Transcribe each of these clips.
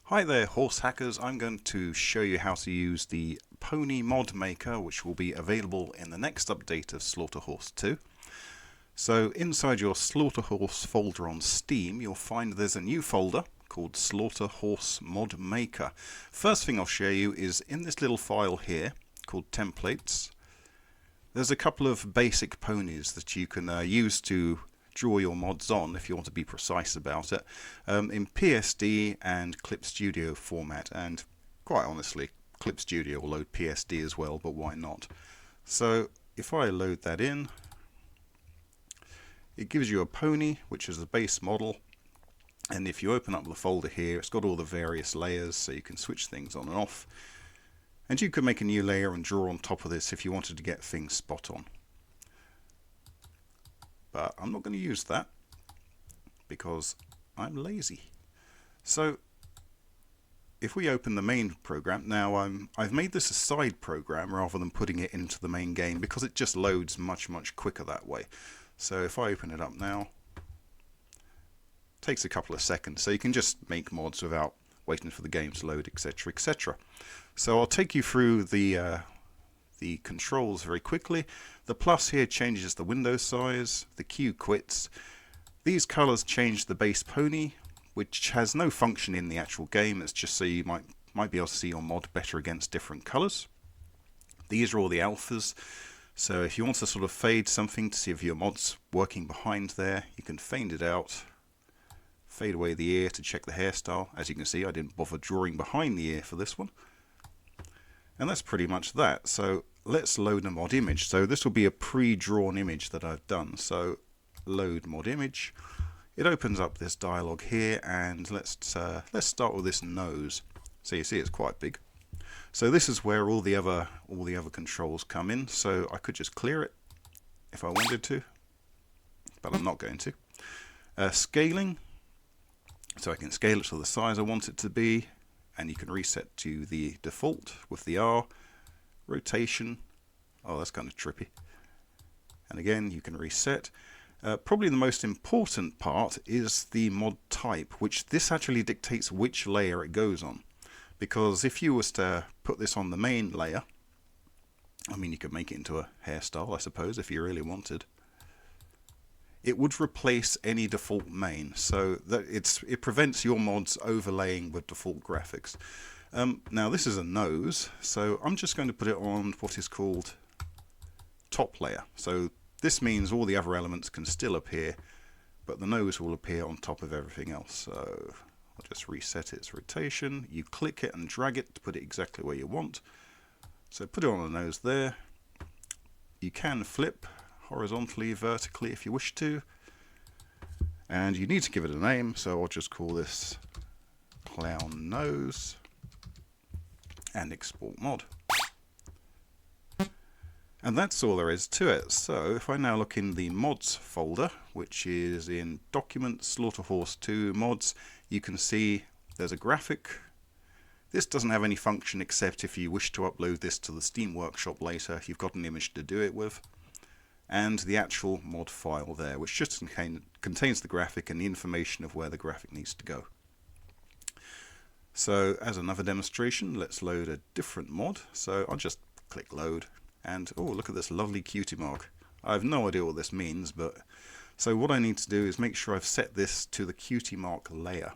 Hi there, horse hackers. I'm going to show you how to use the pony mod maker, which will be available in the next update of Slaughterhorse 2. So inside your Slaughterhorse folder on Steam, you'll find there's a new folder called Slaughterhorse Mod Maker. First thing I'll show you is in this little file here called Templates. There's a couple of basic ponies that you can use to draw your mods on if you want to be precise about it, in PSD and Clip Studio format, and quite honestly Clip Studio will load PSD as well, but why not? So if I load that in, it gives you a pony, which is the base model, and if you open up the folder here, it's got all the various layers so you can switch things on and off, and you can make a new layer and draw on top of this if you wanted to get things spot on. But I'm not going to use that because I'm lazy. So if we open the main program, now I've made this a side program rather than putting it into the main game because it just loads much quicker that way. So if I open it up now, it takes a couple of seconds, so you can just make mods without waiting for the game to load, etc, etc. So I'll take you through the controls very quickly. The plus here changes the window size, the Q quits. These colors change the base pony, which has no function in the actual game. It's just so you might be able to see your mod better against different colors. These are all the alphas. So if you want to sort of fade something to see if your mod's working behind there, you can fade it out. Fade away the ear to check the hairstyle. As you can see, I didn't bother drawing behind the ear for this one. And that's pretty much that. So let's load a mod image. So this will be a pre-drawn image that I've done. So load mod image. It opens up this dialog here, and let's start with this nose. So you see it's quite big. So this is where all the other controls come in. So I could just clear it if I wanted to, but I'm not going to. Scaling. So I can scale it to the size I want it to be. And you can reset to the default with the R. Rotation, oh that's kind of trippy. And again you can reset. Probably the most important part is the mod type, which this actually dictates which layer it goes on. Because if you was to put this on the main layer, I mean you could make it into a hairstyle I suppose if you really wanted. It would replace any default main, so that it prevents your mods overlaying with default graphics. Now this is a nose, so I'm just going to put it on what is called top layer. So this means all the other elements can still appear, but the nose will appear on top of everything else. So I'll just reset its rotation. You click it and drag it to put it exactly where you want. So put it on the nose there. You can flip horizontally, vertically if you wish to, and you need to give it a name, so I'll just call this clown nose and export mod. And that's all there is to it. So if I now look in the mods folder, which is in Documents, Slaughterhorse 2 mods, you can see there's a graphic. This doesn't have any function except if you wish to upload this to the Steam Workshop later, you've got an image to do it with. And the actual mod file there, which just contains the graphic and the information of where the graphic needs to go. So as another demonstration, let's load a different mod. So I'll just click load, and oh, look at this lovely cutie mark. I have no idea what this means, but so what I need to do is make sure I've set this to the cutie mark layer,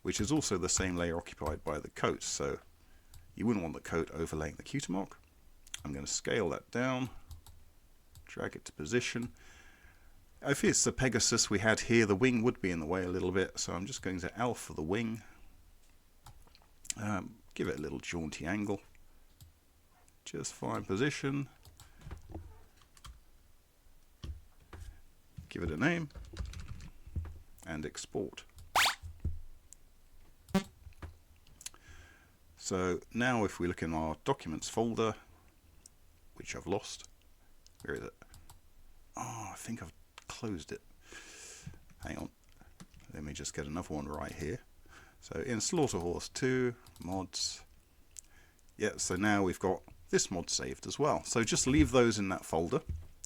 which is also the same layer occupied by the coat. So you wouldn't want the coat overlaying the cutie mark. I'm going to scale that down. Drag it to position. If it's the Pegasus we had here, the wing would be in the way a little bit, so I'm just going to alpha the wing. Give it a little jaunty angle. Just fine position. Give it a name. And export. So now if we look in our Documents folder, which I've lost. Where is it? Oh, I think I've closed it. Hang on. Let me just get another one right here. So in Slaughterhorse 2, mods. Yeah, so now we've got this mod saved as well. So just leave those in that folder.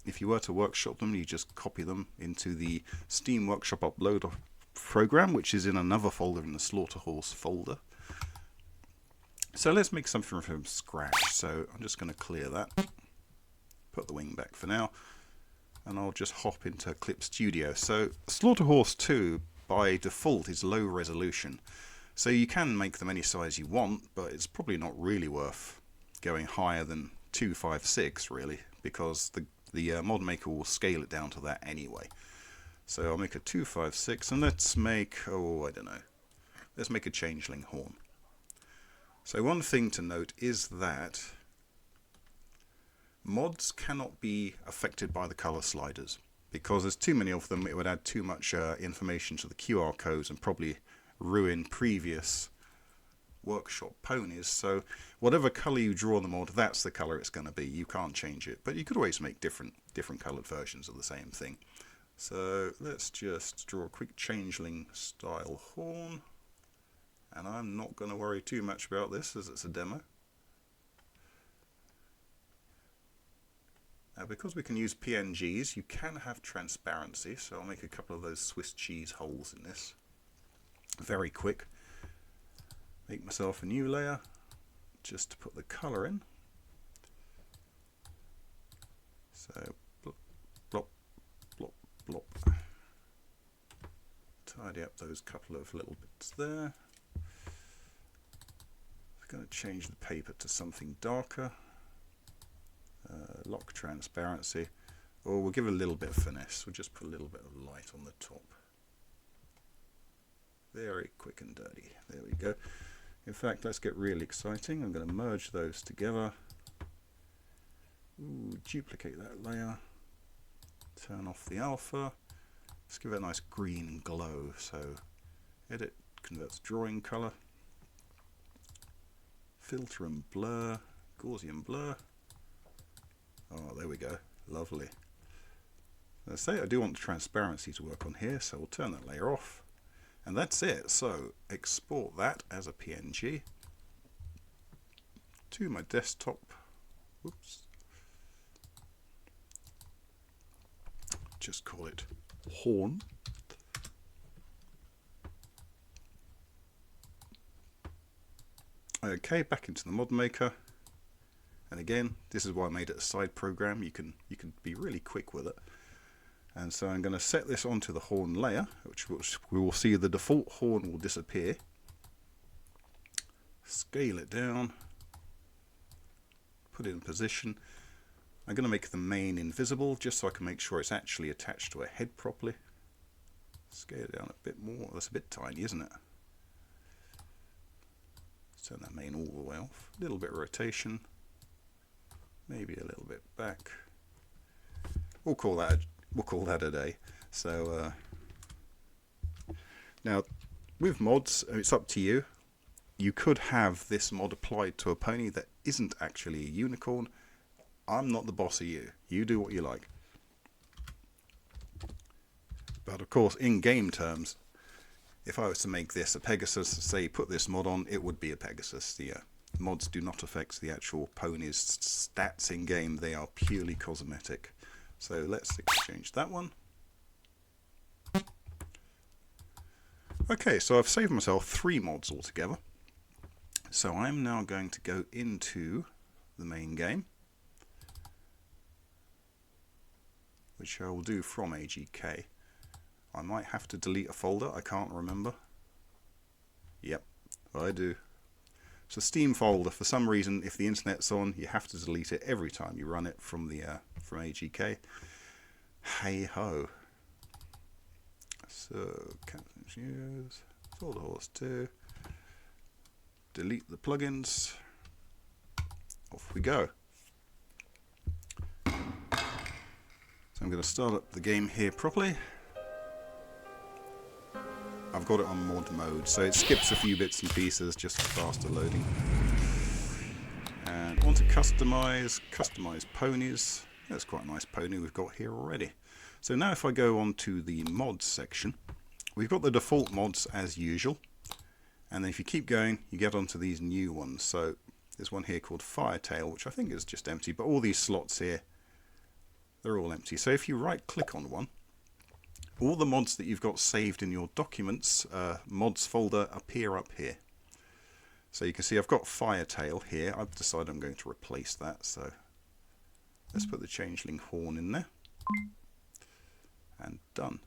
If you were to workshop them, you just copy them into the Steam Workshop upload program, which is in another folder in the Slaughterhorse folder. So let's make something from scratch. So I'm just going to clear that, put the wing back for now, and I'll just hop into Clip Studio. So Slaughterhorse 2 by default is low resolution, so you can make them any size you want, but it's probably not really worth going higher than 256 really, because the mod maker will scale it down to that anyway. So I'll make a 256, and let's make, oh I don't know, let's make a changeling horn. So one thing to note is that mods cannot be affected by the color sliders, because there's too many of them. It would add too much information to the QR codes and probably ruin previous workshop ponies. So whatever color you draw on the mod, that's the color it's going to be. You can't change it, but you could always make different colored versions of the same thing. So let's just draw a quick changeling style horn. And I'm not going to worry too much about this as it's a demo. Now, because we can use PNGs, you can have transparency, so I'll make a couple of those Swiss cheese holes in this. Very quick. Make myself a new layer just to put the colour in. So, blop, blop, blop, blop. Tidy up those couple of little bits there. I'm going to change the paper to something darker. Lock transparency, or we'll give it a little bit of finesse. We'll just put a little bit of light on the top. Very quick and dirty. There we go. In fact, let's get really exciting. I'm going to merge those together. Ooh, duplicate that layer. Turn off the alpha. Let's give it a nice green glow. So, edit, convert to drawing color. Filter and blur, Gaussian blur. Oh, there we go. Lovely. Let's say I do want the transparency to work on here, so we'll turn that layer off. And that's it. So export that as a PNG to my desktop. Whoops. Just call it horn. Okay, back into the mod maker. And again, this is why I made it a side program. You can be really quick with it. And so I'm going to set this onto the horn layer, which we will see the default horn will disappear. Scale it down. Put it in position. I'm going to make the mane invisible just so I can make sure it's actually attached to a head properly. Scale it down a bit more. That's a bit tiny, isn't it? Turn that mane all the way off. A little bit of rotation. Maybe a little bit back. We'll call that a day. So now with mods, it's up to you. You could have this mod applied to a pony that isn't actually a unicorn. I'm not the boss of you. You do what you like. But of course, in game terms, if I was to make this a Pegasus, say put this mod on, it would be a Pegasus. The mods do not affect the actual pony's stats in game. They are purely cosmetic. So let's exchange that one. Okay, so I've saved myself 3 mods altogether. So I'm now going to go into the main game, which I will do from AGK. I might have to delete a folder, I can't remember. Yep, I do. It's a Steam folder. For some reason, if the internet's on, you have to delete it every time you run it from the from AGK. Hey ho. So, use Slaughterhorse 2. Delete the plugins. Off we go. So I'm going to start up the game here properly. I've got it on mod mode, so it skips a few bits and pieces just for faster loading. And want to customize ponies. That's quite a nice pony we've got here already. So now if I go on to the mods section, we've got the default mods as usual. And then if you keep going, you get onto these new ones. So there's one here called Firetail, which I think is just empty, but all these slots here, they're all empty. So if you right click on one, all the mods that you've got saved in your documents mods folder appear up here. So you can see I've got Firetail here. I've decided I'm going to replace that, so let's put the Changeling Horn in there. And done.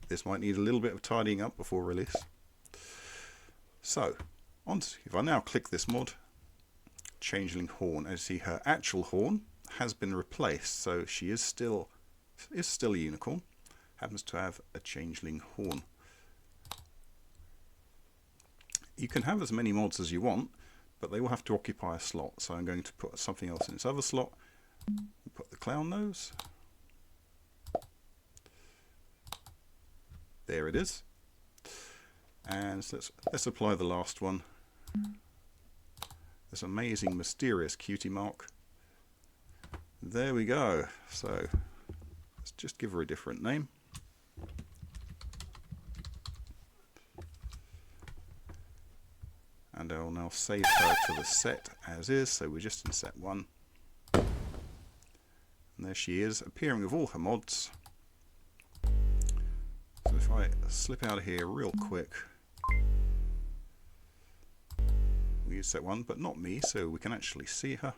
This might need a little bit of tidying up before release. So, if I now click this mod, Changeling Horn, as you see her actual horn has been replaced, so she is still a unicorn, happens to have a Changeling Horn. You can have as many mods as you want, but they will have to occupy a slot, so I'm going to put something else in this other slot. Put the clown nose. There it is. And so let's apply the last one. This amazing, mysterious cutie mark. There we go. So let's just give her a different name. And I'll now save her to the set as is. So we're just in set 1. And there she is, appearing with all her mods. So if I slip out of here real quick, we use set 1, but not me, so we can actually see her.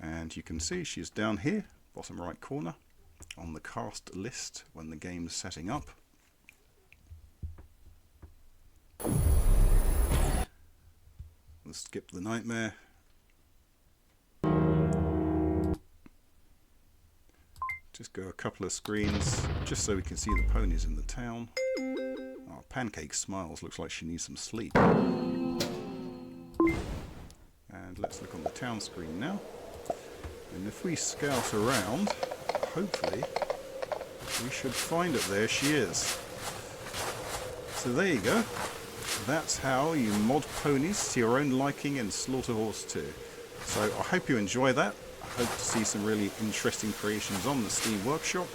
And you can see she's down here, bottom right corner, on the cast list when the game's setting up. Let's skip the nightmare. Just go a couple of screens just so we can see the ponies in the town. Oh, Pancake smiles, looks like she needs some sleep. And let's look on the town screen now. And if we scout around, hopefully we should find it. There she is. So there you go. That's how you mod ponies to your own liking in Slaughterhorse 2. So I hope you enjoy that. I hope to see some really interesting creations on the Steam Workshop.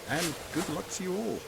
And good luck to you all.